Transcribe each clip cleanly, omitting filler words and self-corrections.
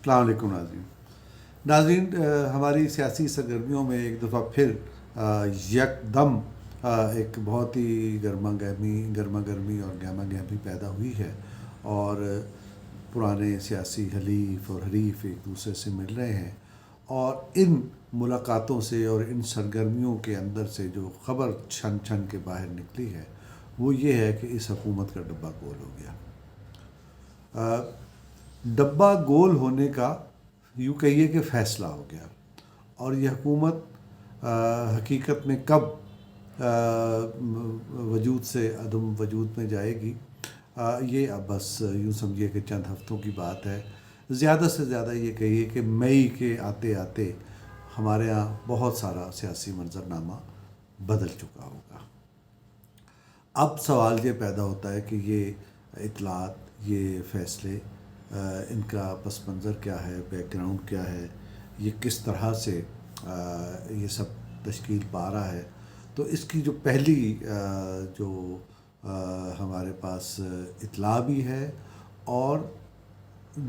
السلام علیکم ناظرین ہماری سیاسی سرگرمیوں میں ایک دفعہ پھر یکدم ایک بہت ہی گرما گرمی اور گہما گہمی پیدا ہوئی ہے، اور پرانے سیاسی حلیف اور حریف ایک دوسرے سے مل رہے ہیں، اور ان ملاقاتوں سے اور ان سرگرمیوں کے اندر سے جو خبر چھن چھن کے باہر نکلی ہے وہ یہ ہے کہ اس حکومت کا ڈبہ گول ہو گیا۔ ڈبہ گول ہونے کا یوں کہیے کہ فیصلہ ہو گیا، اور یہ حکومت حقیقت میں کب وجود سے عدم وجود میں جائے گی، یہ اب بس یوں سمجھیے کہ چند ہفتوں کی بات ہے۔ زیادہ سے زیادہ یہ کہیے کہ مئی کے آتے آتے ہمارے ہاں بہت سارا سیاسی منظرنامہ بدل چکا ہوگا۔ اب سوال یہ پیدا ہوتا ہے کہ یہ اطلاعات، یہ فیصلے، ان کا پس منظر کیا ہے، بیک گراؤنڈ کیا ہے، یہ کس طرح سے یہ سب تشکیل پا رہا ہے۔ تو اس کی جو پہلی جو ہمارے پاس اطلاع بھی ہے، اور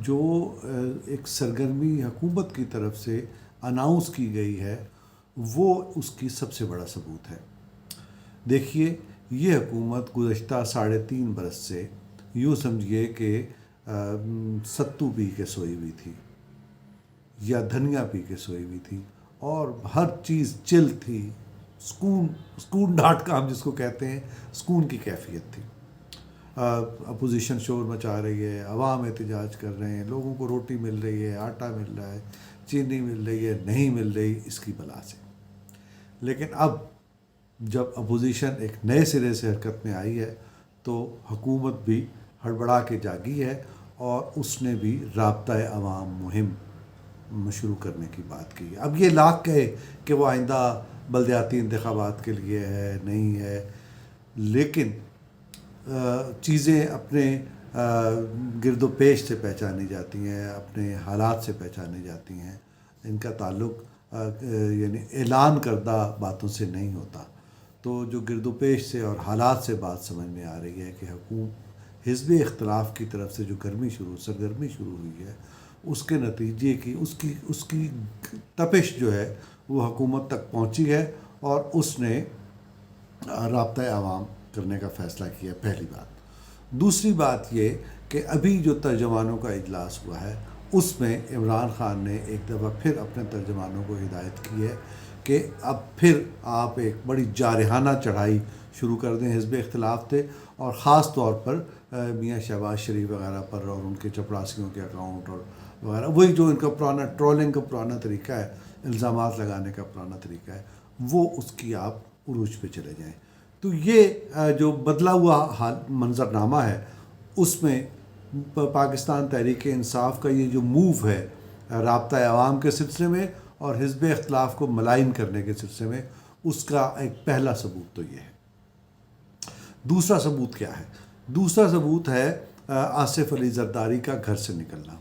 جو ایک سرگرمی حکومت کی طرف سے اناؤنس کی گئی ہے، وہ اس کی سب سے بڑا ثبوت ہے۔ دیکھیے، یہ حکومت گزشتہ 3.5 برس سے یوں سمجھیے کہ ستو پی کے سوئی ہوئی تھی یا دھنیا پی کے سوئی ہوئی تھی، اور ہر چیز چل تھی، سکون ڈاٹ کا ہم جس کو کہتے ہیں، سکون کی کیفیت تھی۔ اپوزیشن شور مچا رہی ہے، عوام احتجاج کر رہے ہیں، لوگوں کو روٹی مل رہی ہے، آٹا مل رہا ہے، چینی مل رہی ہے، نہیں مل رہی، اس کی بلا سے۔ لیکن اب جب اپوزیشن ایک نئے سرے سے حرکت میں آئی ہے تو حکومت بھی ہڑبڑا کے جاگی ہے، اور اس نے بھی رابطۂ عوام مہم شروع کرنے کی بات کی ہے۔ اب یہ لاکھ کہے کہ وہ آئندہ بلدیاتی انتخابات کے لیے ہے، نہیں ہے، لیکن چیزیں اپنے گرد و پیش سے پہچانی جاتی ہیں، اپنے حالات سے پہچانی جاتی ہیں۔ ان کا تعلق یعنی اعلان کردہ باتوں سے نہیں ہوتا۔ تو جو گرد و پیش سے اور حالات سے بات سمجھ میں آ رہی ہے کہ حزب اختلاف کی طرف سے جو سرگرمی شروع ہوئی ہے، اس کے نتیجے کی اس کی تپش جو ہے وہ حکومت تک پہنچی ہے، اور اس نے رابطۂ عوام کرنے کا فیصلہ کیا، پہلی بات۔ دوسری بات یہ کہ ابھی جو ترجمانوں کا اجلاس ہوا ہے، اس میں عمران خان نے ایک دفعہ پھر اپنے ترجمانوں کو ہدایت کی ہے کہ اب پھر آپ ایک بڑی جارحانہ چڑھائی شروع کر دیں حزب اختلاف تھے، اور خاص طور پر میاں شہباز شریف وغیرہ پر اور ان کے چپڑاسیوں کے اکاؤنٹ اور وغیرہ، وہی جو ان کا پرانا ٹرولنگ کا پرانا طریقہ ہے، الزامات لگانے کا پرانا طریقہ ہے، وہ اس کی آپ عروج پہ چلے جائیں۔ تو یہ جو بدلا ہوا منظرنامہ ہے، اس میں پاکستان تحریک انصاف کا یہ جو موو ہے رابطۂ عوام کے سلسلے میں اور حزب اختلاف کو ملائن کرنے کے سلسلے میں، اس کا ایک پہلا ثبوت تو یہ ہے۔ دوسرا ثبوت کیا ہے؟ دوسرا ثبوت ہے آصف علی زرداری کا گھر سے نکلنا۔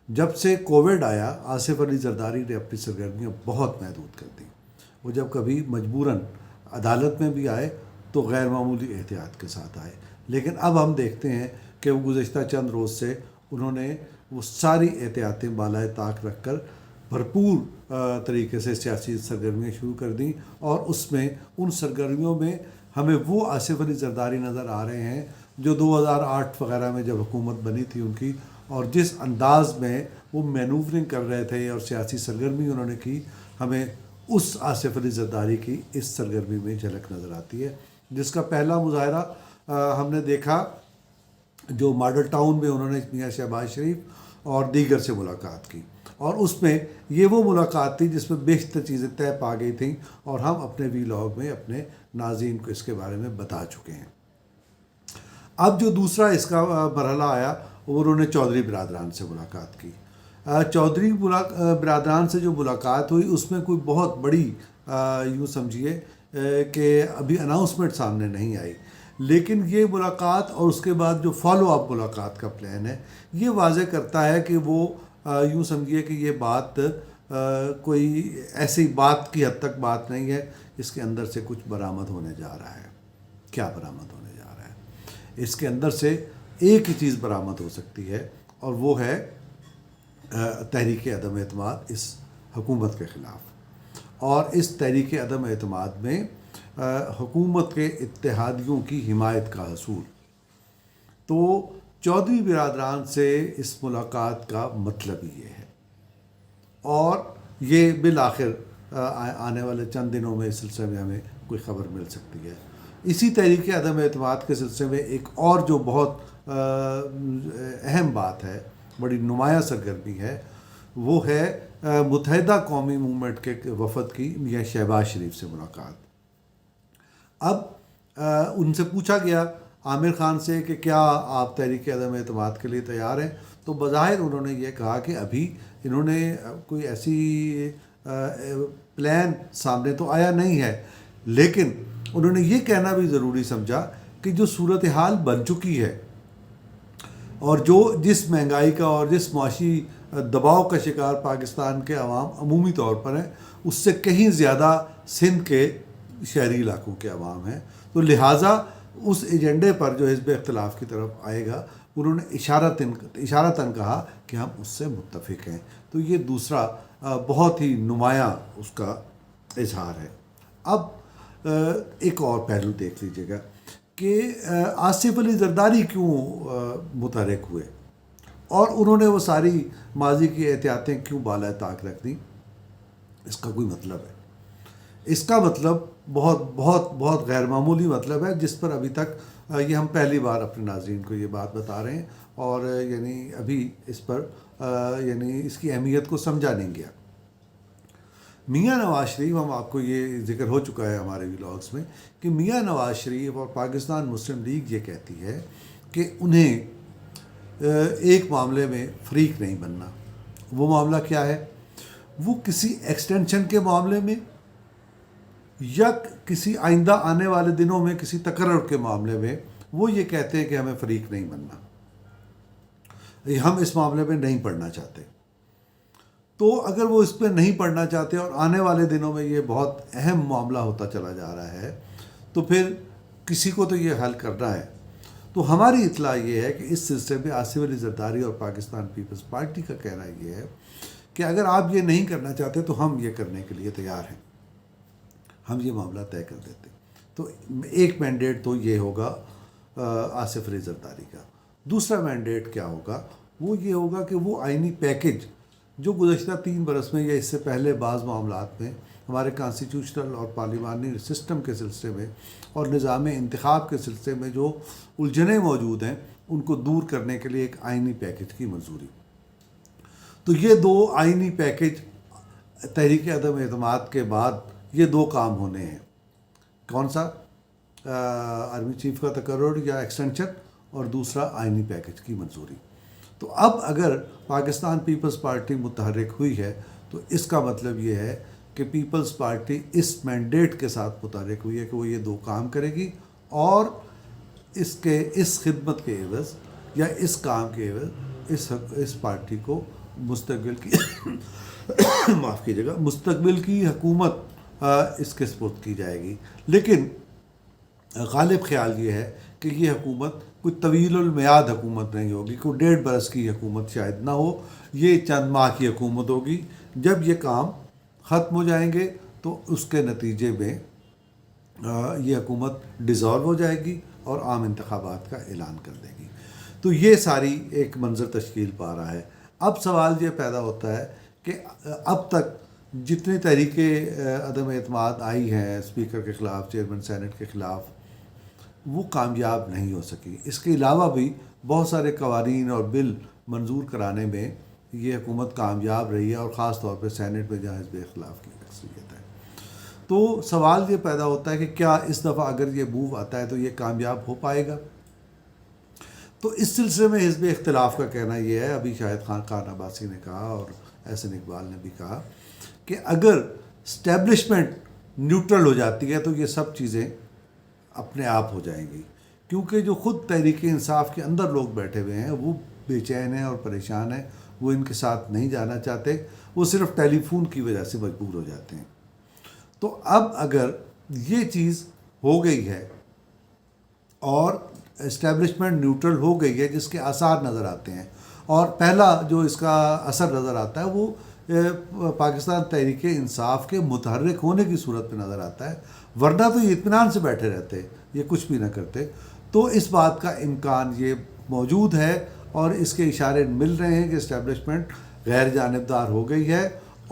جب سے کووڈ آیا، آصف علی زرداری نے اپنی سرگرمیاں بہت محدود کر دیں۔ وہ جب کبھی مجبوراً عدالت میں بھی آئے تو غیر معمولی احتیاط کے ساتھ آئے، لیکن اب ہم دیکھتے ہیں کہ وہ گزشتہ چند روز سے انہوں نے وہ ساری احتیاطیں بالائے طاق رکھ کر بھرپور طریقے سے سیاسی سرگرمیاں شروع کر دیں، اور اس میں ان سرگرمیوں میں ہمیں وہ آصف علی زرداری نظر آ رہے ہیں جو 2008 وغیرہ میں جب حکومت بنی تھی ان کی، اور جس انداز میں وہ مینوورنگ کر رہے تھے اور سیاسی سرگرمی انہوں نے کی، ہمیں اس آصف علی زرداری کی اس سرگرمی میں جھلک نظر آتی ہے، جس کا پہلا مظاہرہ ہم نے دیکھا جو ماڈل ٹاؤن میں انہوں نے میاں شہباز شریف اور دیگر سے ملاقات کی، اور اس میں یہ وہ ملاقات تھی جس میں بیشتر چیزیں طے پا گئی تھیں، اور ہم اپنے ویلاگ میں اپنے ناظرین کو اس کے بارے میں بتا چکے ہیں۔ اب جو دوسرا اس کا مرحلہ آیا، وہ انہوں نے چودھری برادران سے ملاقات کی۔ چودھری برادران سے جو ملاقات ہوئی، اس میں کوئی بہت بڑی یوں سمجھیے کہ ابھی اناؤنسمنٹ سامنے نہیں آئی، لیکن یہ ملاقات اور اس کے بعد جو فالو اپ ملاقات کا پلان ہے، یہ واضح کرتا ہے کہ وہ یوں سمجھیے کہ یہ بات کوئی ایسی بات کی حد تک بات نہیں ہے، اس کے اندر سے کچھ برآمد ہونے جا رہا ہے۔ کیا برآمد ہونے جا رہا ہے؟ اس کے اندر سے ایک ہی چیز برآمد ہو سکتی ہے، اور وہ ہے تحریک عدم اعتماد اس حکومت کے خلاف، اور اس تحریک عدم اعتماد میں حکومت کے اتحادیوں کی حمایت کا حصول۔ تو چودھری برادران سے اس ملاقات کا مطلب یہ ہے، اور یہ بالآخر آنے والے چند دنوں میں اس سلسلے میں ہمیں کوئی خبر مل سکتی ہے۔ اسی تحریک عدم اعتماد کے سلسلے میں ایک اور جو بہت اہم بات ہے، بڑی نمایاں سرگرمی ہے، وہ ہے متحدہ قومی موومنٹ کے وفد کی میاں شہباز شریف سے ملاقات۔ اب ان سے پوچھا گیا عامر خان سے کہ کیا آپ تحریک عدم اعتماد کے لیے تیار ہیں؟ تو بظاہر انہوں نے یہ کہا کہ ابھی انہوں نے کوئی ایسی پلان سامنے تو آیا نہیں ہے، لیکن انہوں نے یہ کہنا بھی ضروری سمجھا کہ جو صورتحال بن چکی ہے اور جس مہنگائی کا اور جس معاشی دباؤ کا شکار پاکستان کے عوام عمومی طور پر ہیں، اس سے کہیں زیادہ سندھ کے شہری علاقوں کے عوام ہیں، تو لہٰذا اس ایجنڈے پر جو حزب اختلاف کی طرف آئے گا، انہوں نے اشارتاً کہا کہ ہم اس سے متفق ہیں۔ تو یہ دوسرا بہت ہی نمایاں اس کا اظہار ہے۔ اب ایک اور پہلو دیکھ لیجیے گا کہ آصف علی زرداری کیوں متحرک ہوئے، اور انہوں نے وہ ساری ماضی کی احتیاطیں کیوں بالائے طاق رکھ دیں۔ اس کا کوئی مطلب ہے، اس کا مطلب بہت بہت بہت غیر معمولی مطلب ہے، جس پر ابھی تک یہ ہم پہلی بار اپنے ناظرین کو یہ بات بتا رہے ہیں، اور یعنی ابھی اس پر یعنی اس کی اہمیت کو سمجھا نہیں گیا۔ میاں نواز شریف، ہم آپ کو یہ ذکر ہو چکا ہے ہمارے ولاگس میں کہ میاں نواز شریف اور پاکستان مسلم لیگ یہ کہتی ہے کہ انہیں ایک معاملے میں فریق نہیں بننا۔ وہ معاملہ کیا ہے؟ وہ کسی ایکسٹینشن کے معاملے میں یا کسی آئندہ آنے والے دنوں میں کسی تقرر کے معاملے میں وہ یہ کہتے ہیں کہ ہمیں فریق نہیں بننا، ہم اس معاملے میں نہیں پڑھنا چاہتے۔ تو اگر وہ اس پہ نہیں پڑھنا چاہتے اور آنے والے دنوں میں یہ بہت اہم معاملہ ہوتا چلا جا رہا ہے، تو پھر کسی کو تو یہ حل کرنا ہے۔ تو ہماری اطلاع یہ ہے کہ اس سلسلے میں آصف علی زرداری اور پاکستان پیپلز پارٹی کا کہنا یہ ہے کہ اگر آپ یہ نہیں کرنا چاہتے تو ہم یہ کرنے کے لیے تیار ہیں، ہم یہ معاملہ طے کر دیتے۔ تو ایک مینڈیٹ تو یہ ہوگا آصف علی زرداری کا۔ دوسرا مینڈیٹ کیا ہوگا؟ وہ یہ ہوگا کہ وہ آئینی پیکج جو گزشتہ 3 برس میں یا اس سے پہلے بعض معاملات میں ہمارے کانسٹیٹیوشنل اور پارلیمانی سسٹم کے سلسلے میں اور نظام انتخاب کے سلسلے میں جو الجھنیں موجود ہیں، ان کو دور کرنے کے لیے ایک آئینی پیکج کی منظوری۔ تو یہ 2 آئینی پیکج تحریک عدم اعتماد کے بعد یہ 2 کام ہونے ہیں۔ کون سا؟ آرمی چیف کا تقرر یا ایکسٹینشن، اور دوسرا آئینی پیکج کی منظوری۔ تو اب اگر پاکستان پیپلز پارٹی متحرک ہوئی ہے تو اس کا مطلب یہ ہے کہ پیپلز پارٹی اس مینڈیٹ کے ساتھ متحرک ہوئی ہے کہ وہ یہ 2 کام کرے گی، اور اس خدمت کے عوض یا اس کام کے عوض اس پارٹی کو مستقبل کی معاف کیجیے گا، مستقبل کی حکومت اس کے سپرد کی جائے گی۔ لیکن غالب خیال یہ ہے کہ یہ حکومت کوئی طویل المیاد حکومت نہیں ہوگی، کوئی 1.5 برس کی حکومت شاید نہ ہو، یہ چند ماہ کی حکومت ہوگی۔ جب یہ کام ختم ہو جائیں گے تو اس کے نتیجے میں یہ حکومت ڈیزالو ہو جائے گی اور عام انتخابات کا اعلان کر دے گی۔ تو یہ ساری ایک منظر تشکیل پا رہا ہے۔ اب سوال یہ پیدا ہوتا ہے کہ اب تک جتنی تحریکیں عدم اعتماد آئی ہیں اسپیکر کے خلاف، چیئرمین سینٹ کے خلاف، وہ کامیاب نہیں ہو سکی۔ اس کے علاوہ بھی بہت سارے قوانین اور بل منظور کرانے میں یہ حکومت کامیاب رہی ہے، اور خاص طور پہ سینٹ میں جہاں حزب اختلاف کی اکثریت ہے۔ تو سوال یہ پیدا ہوتا ہے کہ کیا اس دفعہ اگر یہ موو آتا ہے تو یہ کامیاب ہو پائے گا؟ تو اس سلسلے میں حزب اختلاف کا کہنا یہ ہے، ابھی شاہد خان عباسی نے کہا اور احسن اقبال نے بھی کہا کہ اگر اسٹیبلشمنٹ نیوٹرل ہو جاتی ہے تو یہ سب چیزیں اپنے آپ ہو جائیں گی، کیونکہ جو خود تحریک انصاف کے اندر لوگ بیٹھے ہوئے ہیں وہ بے چین ہیں اور پریشان ہیں، وہ ان کے ساتھ نہیں جانا چاہتے، وہ صرف ٹیلی فون کی وجہ سے مجبور ہو جاتے ہیں۔ تو اب اگر یہ چیز ہو گئی ہے اور اسٹیبلشمنٹ نیوٹرل ہو گئی ہے، جس کے آثار نظر آتے ہیں، اور پہلا جو اس کا اثر نظر آتا ہے وہ پاکستان تحریک انصاف کے متحرک ہونے کی صورت میں نظر آتا ہے، ورنہ تو یہ اطمینان سے بیٹھے رہتے، یہ کچھ بھی نہ کرتے. تو اس بات کا امکان یہ موجود ہے اور اس کے اشارے مل رہے ہیں کہ اسٹیبلشمنٹ غیر جانبدار ہو گئی ہے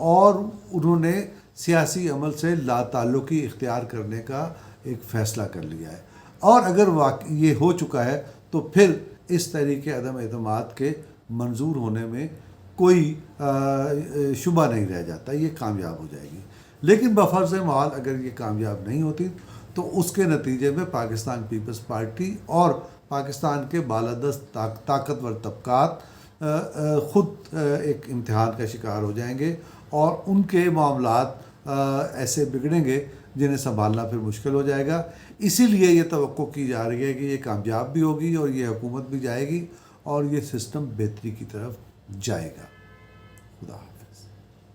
اور انہوں نے سیاسی عمل سے لا تعلقی اختیار کرنے کا ایک فیصلہ کر لیا ہے. اور اگر یہ ہو چکا ہے تو پھر اس تحریک عدم اعتماد کے منظور ہونے میں کوئی شبہ نہیں رہ جاتا، یہ کامیاب ہو جائے گی. لیکن بفرض محال اگر یہ کامیاب نہیں ہوتی تو اس کے نتیجے میں پاکستان پیپلز پارٹی اور پاکستان کے بالادست طاقتور طبقات خود ایک امتحان کا شکار ہو جائیں گے اور ان کے معاملات ایسے بگڑیں گے جنہیں سنبھالنا پھر مشکل ہو جائے گا. اسی لیے یہ توقع کی جا رہی ہے کہ یہ کامیاب بھی ہوگی اور یہ حکومت بھی جائے گی اور یہ سسٹم بہتری کی طرف جائے گا. خدا حافظ.